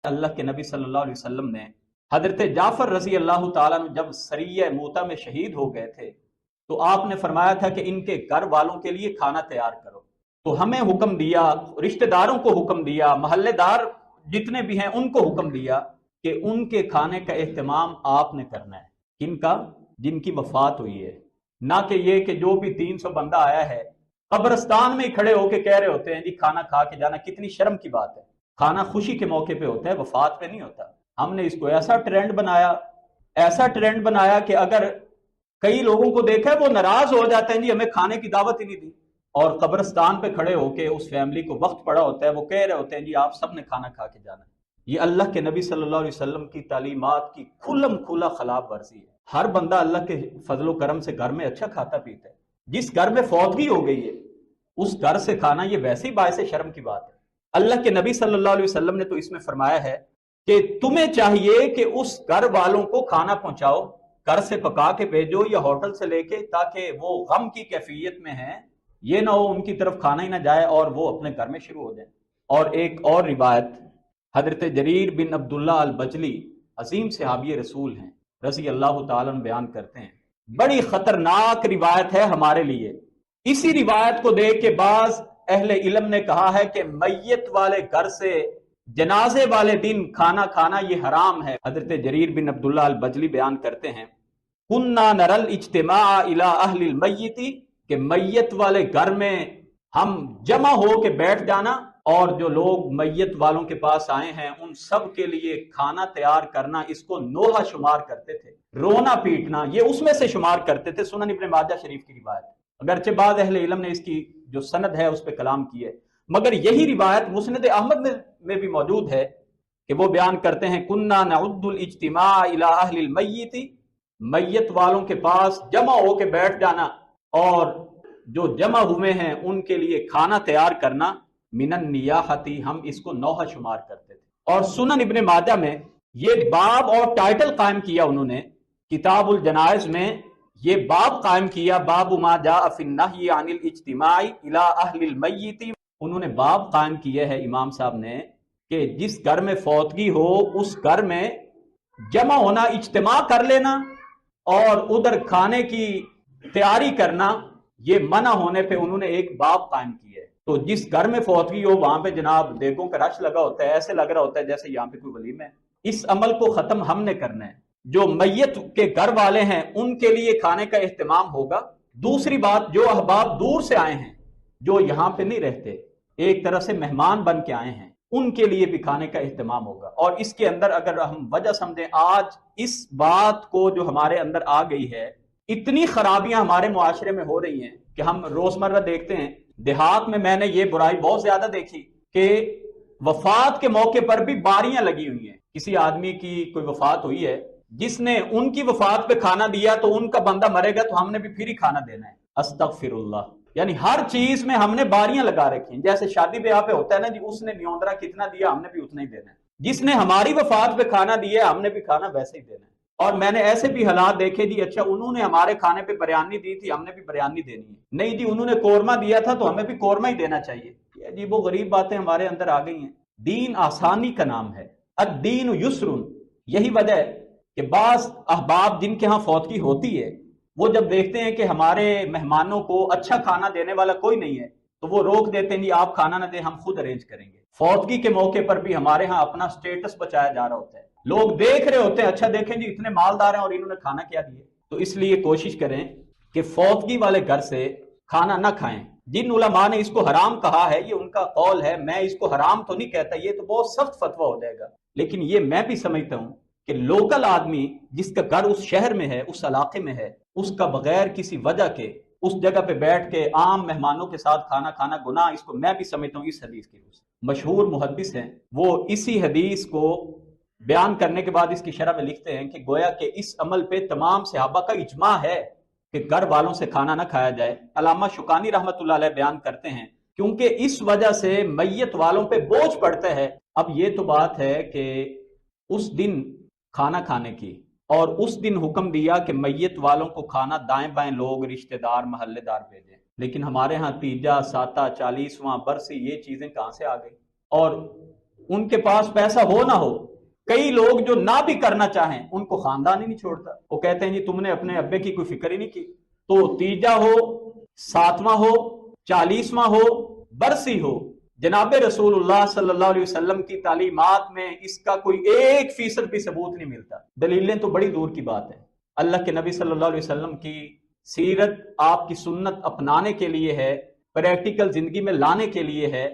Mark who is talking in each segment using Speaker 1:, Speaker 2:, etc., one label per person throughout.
Speaker 1: اللہ کے نبی صلی اللہ علیہ وسلم نے حضرت جعفر رضی اللہ تعالیٰ عنہ جب سریہ موتا میں شہید ہو گئے تھے تو آپ نے فرمایا تھا کہ ان کے گھر والوں کے لیے کھانا تیار کرو. تو ہمیں حکم دیا، رشتہ داروں کو حکم دیا، محلے دار جتنے بھی ہیں ان کو حکم دیا کہ ان کے کھانے کا اہتمام آپ نے کرنا ہے. کن کا؟ جن کی وفات ہوئی ہے. نہ کہ یہ کہ جو بھی 300 بندہ آیا ہے قبرستان میں ہی کھڑے ہو کے کہہ رہے ہوتے ہیں جی کھانا کھا کے جانا. کتنی شرم کی بات ہے. کھانا خوشی کے موقع پہ ہوتا ہے، وفات پہ نہیں ہوتا. ہم نے اس کو ایسا ٹرینڈ بنایا کہ اگر کئی لوگوں کو دیکھا ہے وہ ناراض ہو جاتے ہیں جی ہمیں کھانے کی دعوت ہی نہیں دی، اور قبرستان پہ کھڑے ہو کے اس فیملی کو وقت پڑا ہوتا ہے وہ کہہ رہے ہوتے ہیں جی آپ سب نے کھانا کھا کے جانا ہے. یہ اللہ کے نبی صلی اللہ علیہ وسلم کی تعلیمات کی کھلم کھلا خلاف ورزی ہے. ہر بندہ اللہ کے فضل و کرم سے گھر میں اچھا کھاتا پیتا ہے. جس گھر میں فوتگی ہو گئی ہے اس گھر سے کھانا یہ ویسے ہی باعث شرم کی بات ہے. اللہ کے نبی صلی اللہ علیہ وسلم نے تو اس میں فرمایا ہے کہ تمہیں چاہیے کہ اس گھر والوں کو کھانا پہنچاؤ، گھر سے پکا کے بھیجو یا ہوٹل سے لے کے، تاکہ وہ غم کی کیفیت میں ہیں، یہ نہ ہو ان کی طرف کھانا ہی نہ جائے اور وہ اپنے گھر میں شروع ہو جائیں. اور ایک اور روایت حضرت جریر بن عبداللہ البجلی عظیم صحابی رسول ہیں رضی اللہ تعالیٰ عنہ بیان کرتے ہیں، بڑی خطرناک روایت ہے ہمارے لیے. اسی روایت کو دیکھ کے بعض اہل علم نے کہا ہے کہ میت والے گھر سے جنازے والے دن کھانا کھانا یہ حرام ہے. حضرت جریر بن عبداللہ البجلی بیان کرتے ہیں کننا نرل اجتماع الی اہل المیت، کہ میت والے گھر میں ہم جمع ہو کے بیٹھ جانا اور جو لوگ میت والوں کے پاس آئے ہیں ان سب کے لیے کھانا تیار کرنا، اس کو نوحہ شمار کرتے تھے. رونا پیٹنا یہ اس میں سے شمار کرتے تھے. سنن ابن ماجہ شریف کی روایت. اگرچہ بعض اہل علم نے اس کی جو سند ہے اس پہ کلام کی ہے، مگر یہی روایت مسند احمد میں بھی موجود ہے کہ وہ بیان کرتے ہیں کننا نعد الاجتماع الی اہل المیت، میت والوں کے پاس جمع ہو کے بیٹھ جانا اور جو جمع ہوئے ہیں ان کے لیے کھانا تیار کرنا، من النیاحتی، ہم اس کو نوحہ شمار کرتے تھے. اور سنن ابن ماجہ میں یہ باب اور ٹائٹل قائم کیا انہوں نے کتاب الجنائز میں، یہ باب قائم کیا باب ما جاء فی النہی عن الاجتماع الی اہل المیت. انہوں نے باب قائم کیا ہے امام صاحب نے کہ جس گھر میں فوتگی ہو اس گھر میں جمع ہونا، اجتماع کر لینا اور ادھر کھانے کی تیاری کرنا یہ منع ہونے پہ انہوں نے ایک باب قائم کیا ہے. تو جس گھر میں فوتگی ہو وہاں پہ جناب دیگوں کا رش لگا ہوتا ہے، ایسے لگ رہا ہوتا ہے جیسے یہاں پہ کوئی ولیمہ ہے. اس عمل کو ختم ہم نے کرنا ہے. جو میت کے گھر والے ہیں ان کے لیے کھانے کا اہتمام ہوگا. دوسری بات، جو احباب دور سے آئے ہیں جو یہاں پہ نہیں رہتے، ایک طرح سے مہمان بن کے آئے ہیں، ان کے لیے بھی کھانے کا اہتمام ہوگا. اور اس کے اندر اگر ہم وجہ سمجھیں، آج اس بات کو جو ہمارے اندر آ گئی ہے، اتنی خرابیاں ہمارے معاشرے میں ہو رہی ہیں کہ ہم روزمرہ دیکھتے ہیں. دیہات میں نے یہ برائی بہت زیادہ دیکھی کہ وفات کے موقع پر بھی باریاں لگی ہوئی ہیں. کسی آدمی کی کوئی وفات ہوئی ہے، جس نے ان کی وفات پہ کھانا دیا تو ان کا بندہ مرے گا تو ہم نے بھی پھر ہی کھانا دینا ہے. استغفر اللہ. یعنی ہر چیز میں ہم نے باریاں لگا رکھی ہیں. جیسے شادی بیاہ پہ ہوتا ہے نا جی، اس نے نیوندرا کتنا دیا ہم نے بھی اتنا ہی دینا ہے. جس نے ہماری وفات پہ کھانا دیا ہم نے بھی کھانا ویسے ہی دینا ہے. اور میں نے ایسے بھی حالات دیکھے جی، اچھا انہوں نے ہمارے کھانے پہ بریانی دی تھی، ہم نے بھی بریانی دینی ہے. نہیں جی، انہوں نے قورمہ دیا تھا تو ہمیں بھی قورمہ ہی دینا چاہیے. یہ عجیب و غریب باتیں ہمارے اندر آ گئی ہیں. دین آسانی کا نام ہے، الدین یسر. یہی وجہ ہے کہ بعض احباب جن کے ہاں فوتگی ہوتی ہے وہ جب دیکھتے ہیں کہ ہمارے مہمانوں کو اچھا کھانا دینے والا کوئی نہیں ہے تو وہ روک دیتے ہیں جی آپ کھانا نہ دیں، ہم خود ارینج کریں گے. فوتگی کے موقع پر بھی ہمارے ہاں اپنا سٹیٹس بچایا جا رہا ہوتا ہے. لوگ دیکھ رہے ہوتے ہیں، اچھا دیکھیں جی اتنے مالدار ہیں اور انہوں نے کھانا کیا دیا. تو اس لیے کوشش کریں کہ فوتگی والے گھر سے کھانا نہ کھائیں. جن علماء نے اس کو حرام کہا ہے یہ ان کا قول ہے، میں اس کو حرام تو نہیں کہتا، یہ تو بہت سخت فتویٰ ہو جائے گا. لیکن یہ میں بھی سمجھتا ہوں کہ لوکل آدمی جس کا گھر اس شہر میں ہے، اس علاقے میں ہے، اس کا بغیر کسی وجہ کے اس جگہ پہ بیٹھ کے عام مہمانوں کے ساتھ کھانا کھانا گناہ، اس کو میں بھی سمجھتا ہوں اس حدیث کی روح سے. مشہور محدث ہیں وہ اسی حدیث کو بیان کرنے کے بعد اس کی شرح میں لکھتے ہیں کہ گویا کہ اس عمل پہ تمام صحابہ کا اجماع ہے کہ گھر والوں سے کھانا نہ کھایا جائے. علامہ شوکانی رحمۃ اللہ علیہ بیان کرتے ہیں کیونکہ اس وجہ سے میت والوں پہ بوجھ پڑتا ہے. اب یہ تو بات ہے کہ اس دن کھانا کھانے کی، اور اس دن حکم دیا کہ میت والوں کو کھانا دائیں بائیں لوگ رشتہ دار محلے دار بھیجیں. لیکن ہمارے ہاں تیجا، ساتا، 40واں برسی، یہ چیزیں کہاں سے آ گئی؟ اور ان کے پاس پیسہ ہو نہ ہو، کئی لوگ جو نہ بھی کرنا چاہیں ان کو خاندان ہی نہیں چھوڑتا، وہ کہتے ہیں جی تم نے اپنے ابے کی کوئی فکر ہی نہیں کی۔ تو تیجا ہو، 7واں ہو، 40واں ہو، برسی ہو، جناب رسول اللہ صلی اللہ علیہ وسلم کی تعلیمات میں اس کا کوئی 1% بھی ثبوت نہیں ملتا۔ دلیلیں تو بڑی دور کی بات ہے، اللہ کے نبی صلی اللہ علیہ وسلم کی سیرت آپ کی سنت اپنانے کے لیے ہے، پریکٹیکل زندگی میں لانے کے لیے ہے،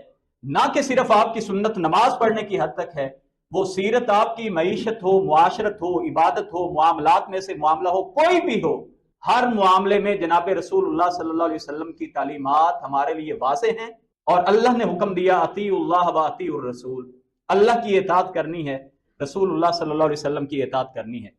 Speaker 1: نہ کہ صرف آپ کی سنت نماز پڑھنے کی حد تک ہے۔ وہ سیرت آپ کی معیشت ہو، معاشرت ہو، عبادت ہو، معاملات میں سے معاملہ ہو، کوئی بھی ہو، ہر معاملے میں جناب رسول اللہ صلی اللہ علیہ وسلم کی تعلیمات ہمارے لیے واضح ہیں، اور اللہ نے حکم دیا اطیعوا اللہ و اطیعوا الرسول، اللہ کی اطاعت کرنی ہے، رسول اللہ صلی اللہ علیہ وسلم کی اطاعت کرنی ہے۔